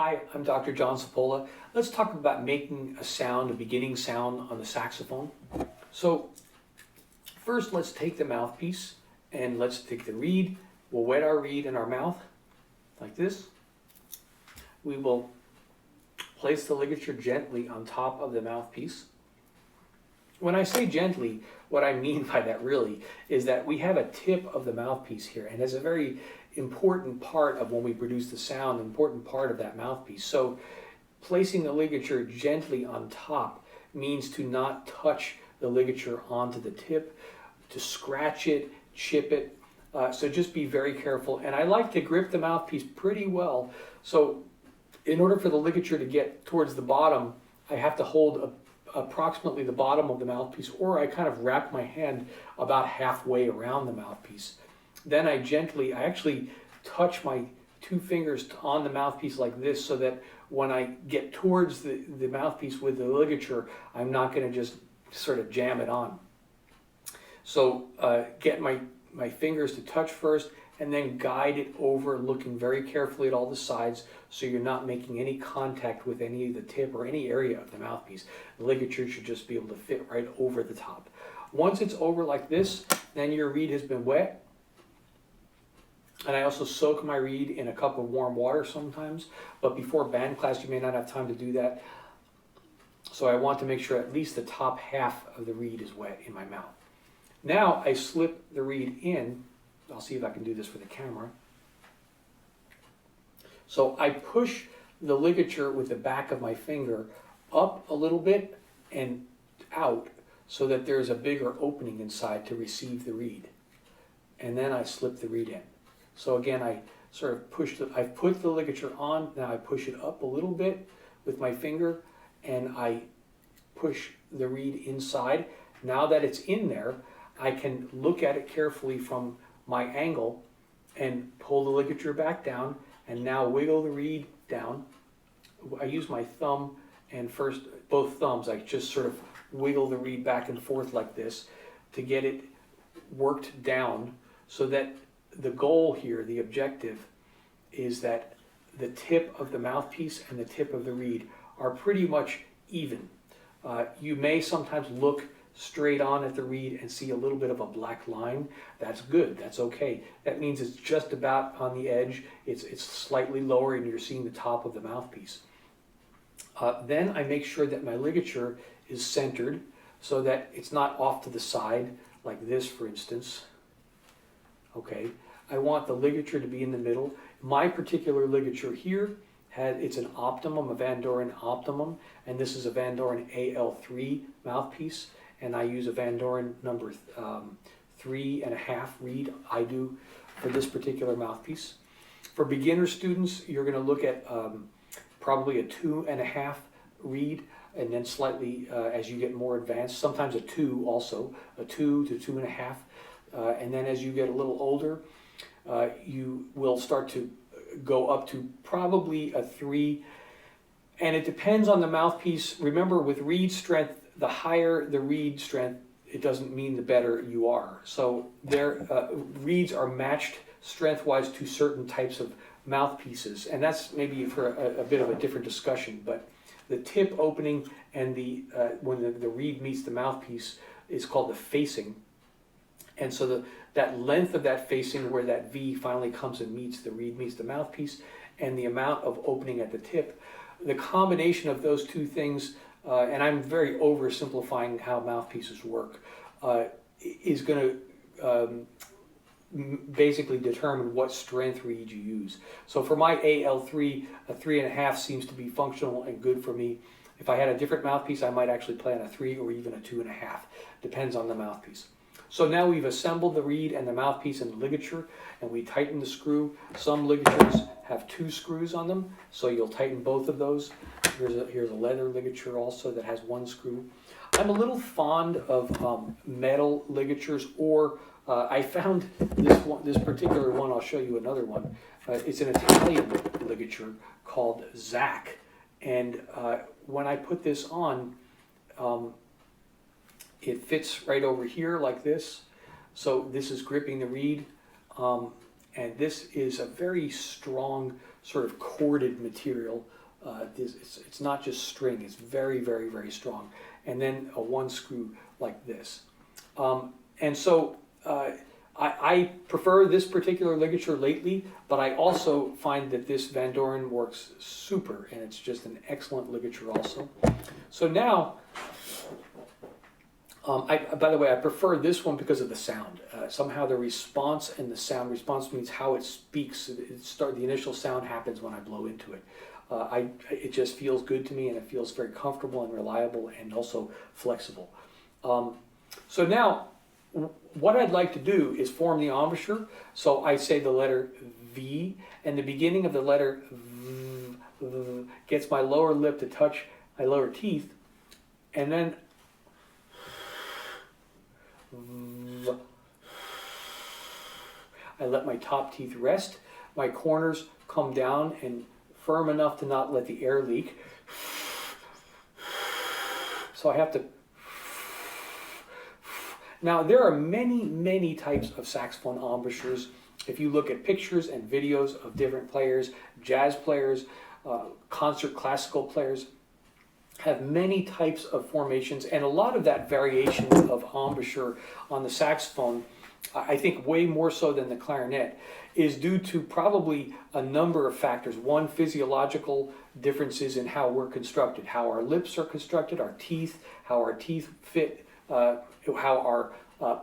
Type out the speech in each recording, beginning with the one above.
Hi, I'm Dr. John Sapola. Let's talk about making a sound, a beginning sound on the saxophone. So first let's take the mouthpiece and let's take the reed. We'll wet our reed in our mouth like this. We will place the ligature gently on top of the mouthpiece. When I say gently, what I mean by that really is that we have a tip of the mouthpiece here, and it's a very important part of when we produce the sound, an important part of that mouthpiece. So placing the ligature gently on top means to not touch the ligature onto the tip, to scratch it, chip it. So just be very careful. And I like to grip the mouthpiece pretty well. So in order for the ligature to get towards the bottom, I have to hold approximately the bottom of the mouthpiece, or I kind of wrap my hand about halfway around the mouthpiece. Then I actually touch my two fingers on the mouthpiece like this, so that when I get towards the mouthpiece with the ligature, I'm not going to just sort of jam it on. So get my fingers to touch first, and then guide it over, looking very carefully at all the sides, so you're not making any contact with any of the tip or any area of the mouthpiece. The ligature should just be able to fit right over the top. Once it's over like this, then your reed has been wet. And I also soak my reed in a cup of warm water sometimes, but before band class you may not have time to do that. So I want to make sure at least the top half of the reed is wet in my mouth. Now I slip the reed in. I'll see if I can do this for the camera. So I push the ligature with the back of my finger up a little bit and out, so that there's a bigger opening inside to receive the reed. And then I slip the reed in. So again, I sort of I've put the ligature on, now I push it up a little bit with my finger, and I push the reed inside. Now that it's in there, I can look at it carefully from my angle and pull the ligature back down, and now wiggle the reed down. I use my thumb and both thumbs, I just sort of wiggle the reed back and forth like this to get it worked down, so that the goal here, the objective, is that the tip of the mouthpiece and the tip of the reed are pretty much even. You may sometimes look straight on at the reed and see a little bit of a black line. That's good, that's okay. That means it's just about on the edge, it's slightly lower, and you're seeing the top of the mouthpiece. Then I make sure that my ligature is centered, so that it's not off to the side, like this for instance. Okay, I want the ligature to be in the middle. My particular ligature here, it's an Optimum, a Van Doren Optimum, and this is a Van Doren AL3 mouthpiece, and I use a Van Doren number 3.5 reed, I do, for this particular mouthpiece. For beginner students, you're going to look at probably a 2.5 reed, and then slightly as you get more advanced, sometimes a 2 also, a 2 to 2.5. And then as you get a little older, you will start to go up to probably a 3. And it depends on the mouthpiece. Remember, with reed strength, the higher the reed strength, it doesn't mean the better you are. So reeds are matched strength-wise to certain types of mouthpieces. And that's maybe for a bit of a different discussion. But the tip opening and when the reed meets the mouthpiece is called the facing. And so that length of that facing, where that V finally comes and meets the reed, meets the mouthpiece, and the amount of opening at the tip, the combination of those two things, and I'm very oversimplifying how mouthpieces work, is going to basically determine what strength reed you use. So for my AL3, a 3.5 seems to be functional and good for me. If I had a different mouthpiece, I might actually play on a 3 or even a 2.5. Depends on the mouthpiece. So now we've assembled the reed and the mouthpiece and the ligature, and we tighten the screw. Some ligatures have 2 screws on them, so you'll tighten both of those. Here's a leather ligature also that has 1 screw. I'm a little fond of metal ligatures, or I found this particular one. I'll show you another one. It's an Italian ligature called Zach, and when I put this on, it fits right over here like this. So this is gripping the reed, and this is a very strong sort of corded material. It's not just string, it's very, very, very strong. And then a one screw like this. And so I prefer this particular ligature lately, but I also find that this Van Doren works super, and it's just an excellent ligature also. So now, by the way, I prefer this one because of the sound. Somehow the response and the sound response means how it speaks. The initial sound happens when I blow into it. It just feels good to me, and it feels very comfortable and reliable and also flexible. So now, what I'd like to do is form the embouchure. So I say the letter V, and the beginning of the letter V gets my lower lip to touch my lower teeth, and then V. I let my top teeth rest. My corners come down and firm enough to not let the air leak. So I have to. Now, there are many, many types of saxophone embouchures. If you look at pictures and videos of different players, jazz players, concert classical players, have many types of formations, and a lot of that variation of embouchure on the saxophone, I think way more so than the clarinet, is due to probably a number of factors. One, physiological differences in how we're constructed, how our lips are constructed, our teeth, how our teeth fit, how our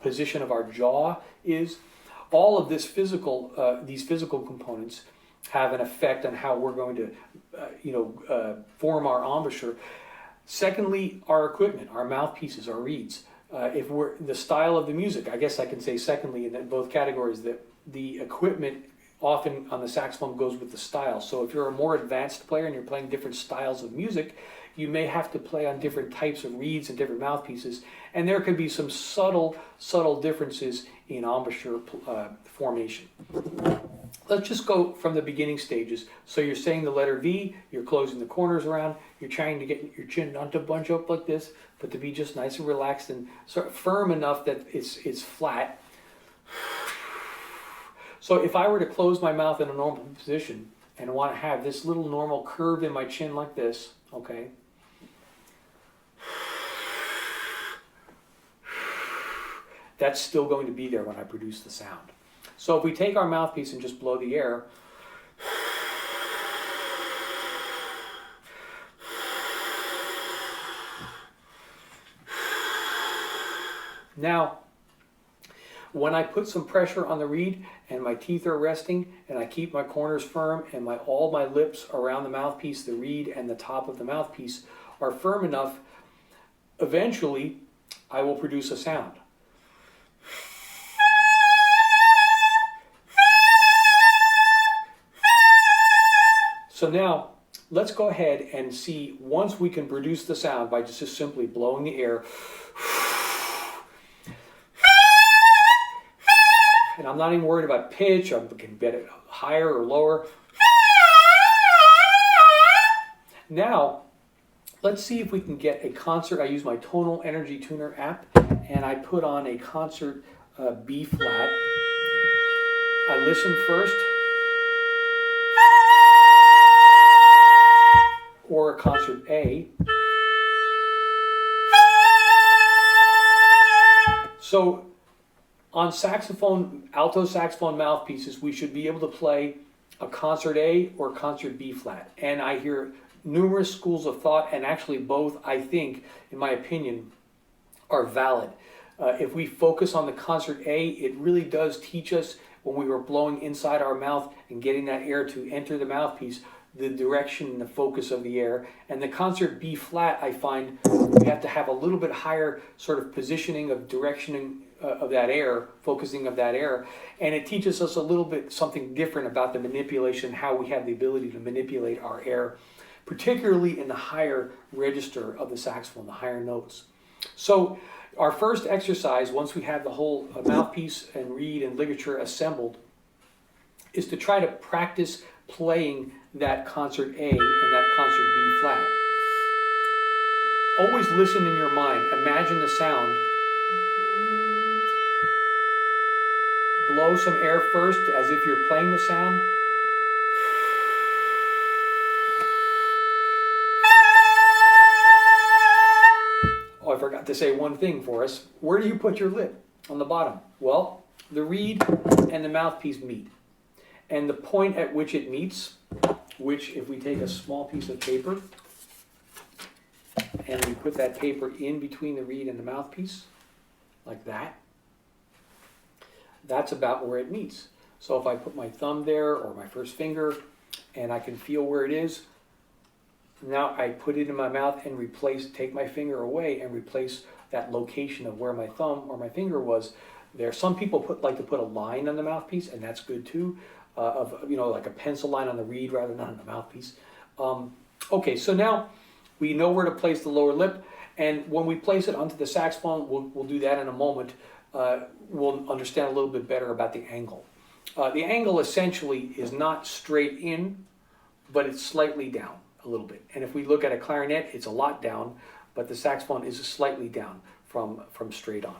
position of our jaw is. All of this these physical components have an effect on how we're going to, form our embouchure. Secondly, our equipment, our mouthpieces, our reeds. If we're the style of the music, I guess I can say secondly in both categories that the equipment often on the saxophone goes with the style. So if you're a more advanced player and you're playing different styles of music, you may have to play on different types of reeds and different mouthpieces, and there could be some subtle differences in embouchure formation. Let's just go from the beginning stages. So you're saying the letter V, you're closing the corners around, you're trying to get your chin not to bunch up like this, but to be just nice and relaxed and sort of firm enough that it's flat. So if I were to close my mouth in a normal position and want to have this little normal curve in my chin like this, okay? That's still going to be there when I produce the sound. So if we take our mouthpiece and just blow the air, now, when I put some pressure on the reed and my teeth are resting and I keep my corners firm and all my lips around the mouthpiece, the reed and the top of the mouthpiece are firm enough, eventually I will produce a sound. So now, let's go ahead and see, once we can produce the sound by just simply blowing the air, and I'm not even worried about pitch, I can get it higher or lower. Now, let's see if we can get a concert. I use my Tonal Energy Tuner app, and I put on a concert B-flat. I listen first. Or a concert A. So on saxophone, alto saxophone mouthpieces, we should be able to play a concert A or concert B flat. And I hear numerous schools of thought, and actually both, I think, in my opinion, are valid. If we focus on the concert A, it really does teach us, when we were blowing inside our mouth and getting that air to enter the mouthpiece, the direction and the focus of the air. And the concert B flat, I find we have to have a little bit higher sort of positioning of directioning of that air, focusing of that air. And it teaches us a little bit something different about the manipulation, how we have the ability to manipulate our air, particularly in the higher register of the saxophone, the higher notes. So our first exercise, once we have the whole mouthpiece and reed and ligature assembled, is to try to practice playing that concert A and that concert B flat. Always listen in your mind. Imagine the sound. Blow some air first as if you're playing the sound. have to say one thing for us. Where do you put your lip? On the bottom. Well, the reed and the mouthpiece meet. And the point at which it meets, which if we take a small piece of paper and we put that paper in between the reed and the mouthpiece, like that, that's about where it meets. So if I put my thumb there or my first finger and I can feel where it is, now I put it in my mouth and take my finger away and replace that location of where my thumb or my finger was there. Some people like to put a line on the mouthpiece, and that's good too, like a pencil line on the reed rather than on the mouthpiece. Okay, so now we know where to place the lower lip, and when we place it onto the saxophone, we'll do that in a moment. We'll understand a little bit better about the angle. The angle essentially is not straight in, but it's slightly down a little bit. And if we look at a clarinet, it's a lot down, but the saxophone is slightly down from straight on.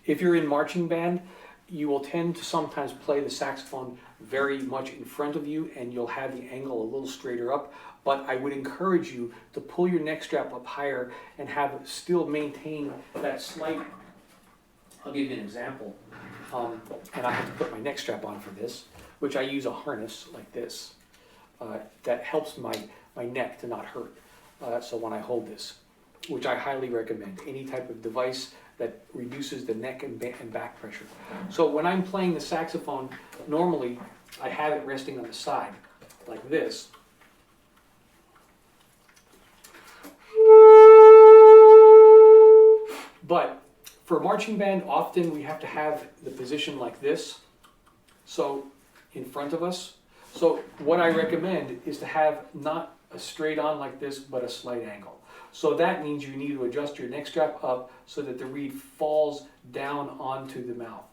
If you're in marching band, you will tend to sometimes play the saxophone very much in front of you, and you'll have the angle a little straighter up. But I would encourage you to pull your neck strap up higher and still maintain that slight. I'll give you an example. And I have to put my neck strap on for this, which I use a harness like this that helps my neck to not hurt. So when I hold this, which I highly recommend, any type of device that reduces the neck and back pressure. So when I'm playing the saxophone, normally I have it resting on the side like this. But for marching band, often we have to have the position like this, so in front of us. So what I recommend is to have not a straight on like this, but a slight angle. So that means you need to adjust your neck strap up so that the reed falls down onto the mouth.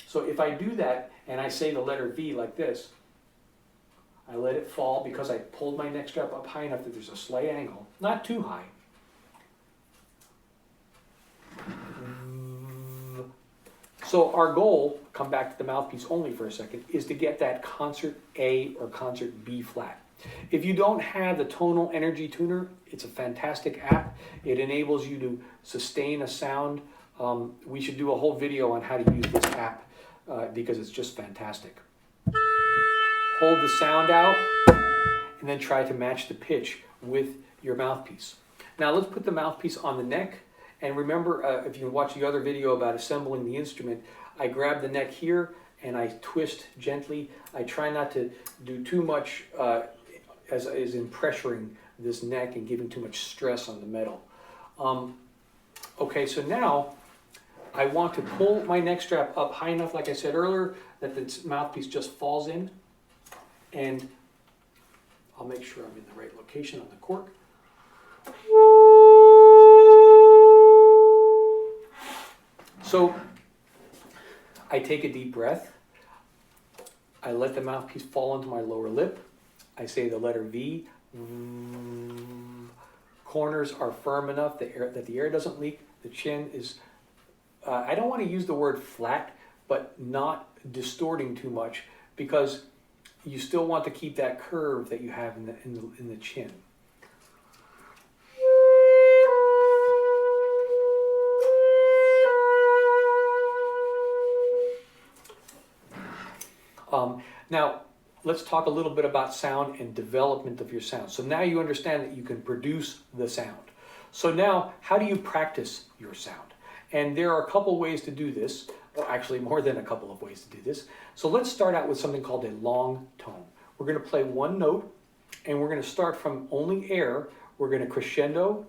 So if I do that and I say the letter V like this, I let it fall because I pulled my neck strap up high enough that there's a slight angle, not too high. So our goal, come back to the mouthpiece only for a second, is to get that concert A or concert B flat. If you don't have the tonal energy tuner, it's a fantastic app. It enables you to sustain a sound. We should do a whole video on how to use this app because it's just fantastic. Hold the sound out and then try to match the pitch with your mouthpiece. Now let's put the mouthpiece on the neck. And remember, if you watch the other video about assembling the instrument, I grab the neck here and I twist gently. I try not to do too much as in pressuring this neck and giving too much stress on the metal. Okay, so now I want to pull my neck strap up high enough, like I said earlier, that the mouthpiece just falls in. And I'll make sure I'm in the right location on the cork. So I take a deep breath. I let the mouthpiece fall onto my lower lip. I say the letter V. Corners are firm enough that the air doesn't leak. The chin is, I don't want to use the word flat, but not distorting too much because you still want to keep that curve that you have in the chin. Now, let's talk a little bit about sound and development of your sound. So now you understand that you can produce the sound. So now, how do you practice your sound? And there are a couple ways to do this, or actually more than a couple of ways to do this. So let's start out with something called a long tone. We're going to play one note, and we're going to start from only air. We're going to crescendo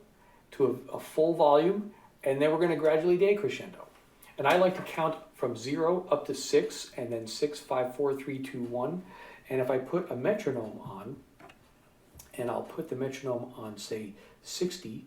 to a full volume, and then we're going to gradually decrescendo. And I like to count from 0 up to 6, and then 6, 5, 4, 3, 2, 1. And if I put a metronome on, and I'll put the metronome on, say, 60,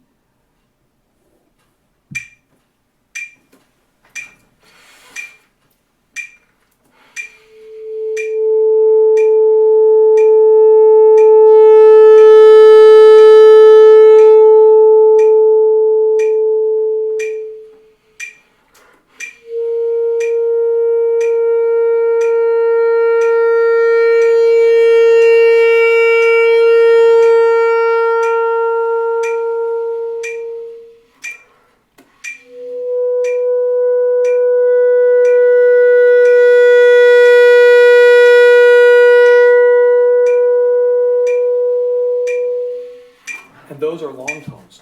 and those are long tones.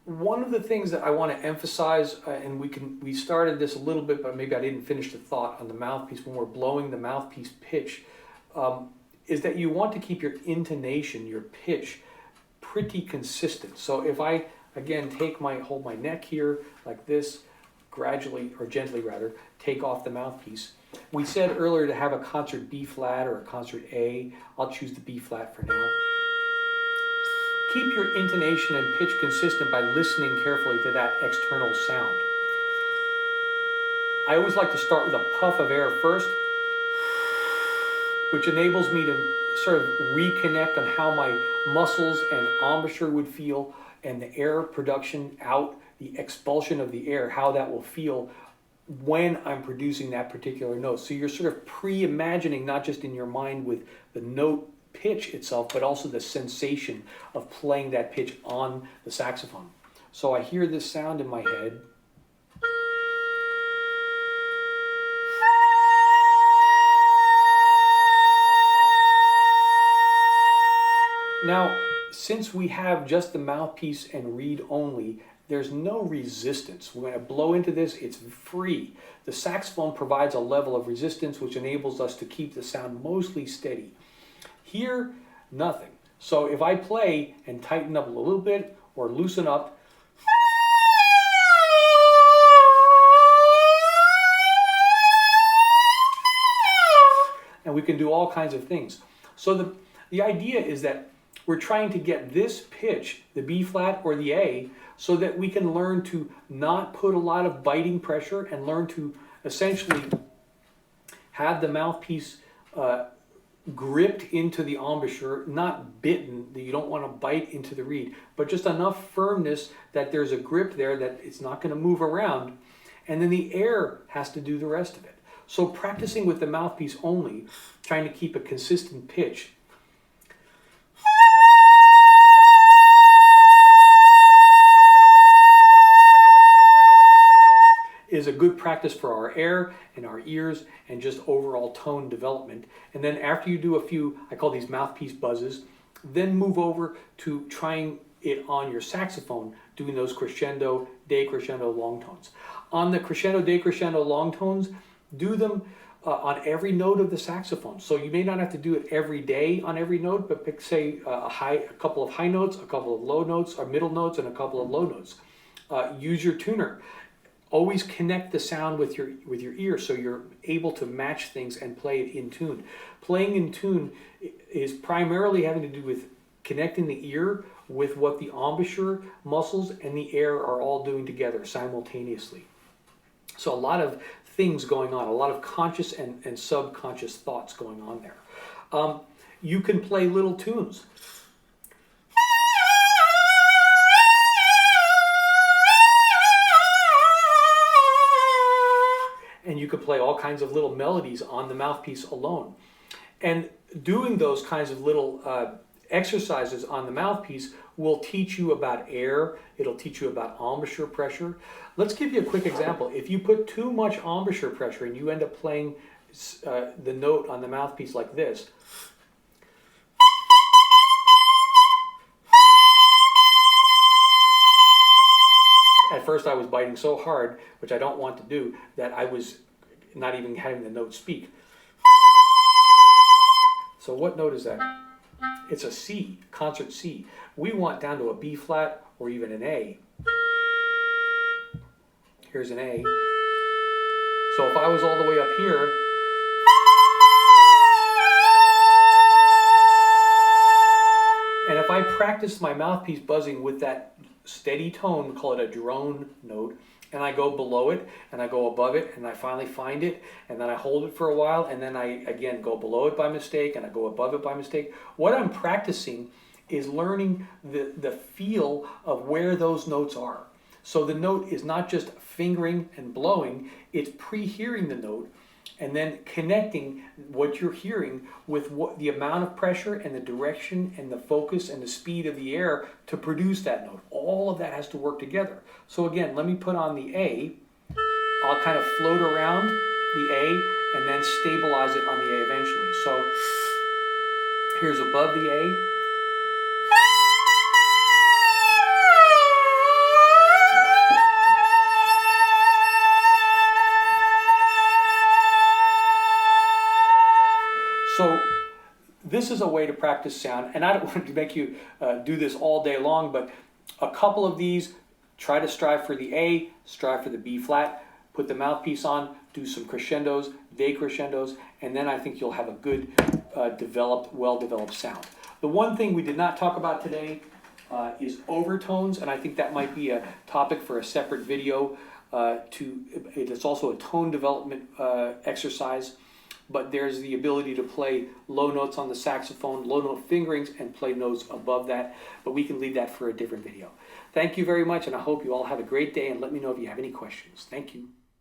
One of the things that I want to emphasize, and we started this a little bit, but maybe I didn't finish the thought on the mouthpiece when we're blowing the mouthpiece pitch, is that you want to keep your intonation, your pitch, pretty consistent. So if I, again, hold my neck here like this, gradually, or gently rather, take off the mouthpiece. We said earlier to have a concert B flat or a concert A. I'll choose the B flat for now. Keep your intonation and pitch consistent by listening carefully to that external sound. I always like to start with a puff of air first, which enables me to sort of reconnect on how my muscles and embouchure would feel, and the air production out, the expulsion of the air, how that will feel when I'm producing that particular note. So you're sort of pre-imagining, not just in your mind with the note pitch itself, but also the sensation of playing that pitch on the saxophone. So I hear this sound in my head. Now, since we have just the mouthpiece and reed only, there's no resistance. When I blow into this, it's free. The saxophone provides a level of resistance which enables us to keep the sound mostly steady. Here, nothing. So if I play and tighten up a little bit or loosen up, and we can do all kinds of things. So the idea is that we're trying to get this pitch, the B flat or the A, so that we can learn to not put a lot of biting pressure and learn to essentially have the mouthpiece gripped into the embouchure, not bitten, that you don't want to bite into the reed, but just enough firmness that there's a grip there that it's not going to move around, and then the air has to do the rest of it. So practicing with the mouthpiece only, trying to keep a consistent pitch, is a good practice for our air and our ears and just overall tone development. And then after you do a few, I call these mouthpiece buzzes, then move over to trying it on your saxophone, doing those crescendo, decrescendo, long tones. On the crescendo, decrescendo, long tones, do them on every note of the saxophone. So you may not have to do it every day on every note, but pick, say, a couple of high notes, a couple of low notes, or middle notes, and a couple of low notes. Use your tuner. Always connect the sound with your ear so you're able to match things and play it in tune. Playing in tune is primarily having to do with connecting the ear with what the embouchure muscles and the air are all doing together simultaneously. So a lot of things going on, a lot of conscious and subconscious thoughts going on there. You can play little tunes. And you could play all kinds of little melodies on the mouthpiece alone. And doing those kinds of little exercises on the mouthpiece will teach you about air, it'll teach you about embouchure pressure. Let's give you a quick example. If you put too much embouchure pressure and you end up playing the note on the mouthpiece like this, at first I was biting so hard, which I don't want to do, that I was not even having the note speak. So what note is that? It's a C, concert C. We want down to a B flat or even an A. Here's an A. So if I was all the way up here, and if I practice my mouthpiece buzzing with that steady tone, we call it a drone note, and I go below it, and I go above it, and I finally find it, and then I hold it for a while, and then I, again, go below it by mistake, and I go above it by mistake. What I'm practicing is learning the feel of where those notes are. So the note is not just fingering and blowing, it's pre-hearing the note, and then connecting what you're hearing with what the amount of pressure and the direction and the focus and the speed of the air to produce that note. All of that has to work together. So again, let me put on the A. I'll kind of float around the A and then stabilize it on the A eventually. So here's above the A. is a way to practice sound, and I don't want to make you do this all day long, but a couple of these, try to strive for the A, strive for the B flat, put the mouthpiece on, do some crescendos, decrescendos, and then I think you'll have a good, well-developed sound. The one thing we did not talk about today is overtones, and I think that might be a topic for a separate video. It's also a tone development exercise, but there's the ability to play low notes on the saxophone, low note fingerings, and play notes above that, but we can leave that for a different video. Thank you very much, and I hope you all have a great day, and let me know if you have any questions. Thank you.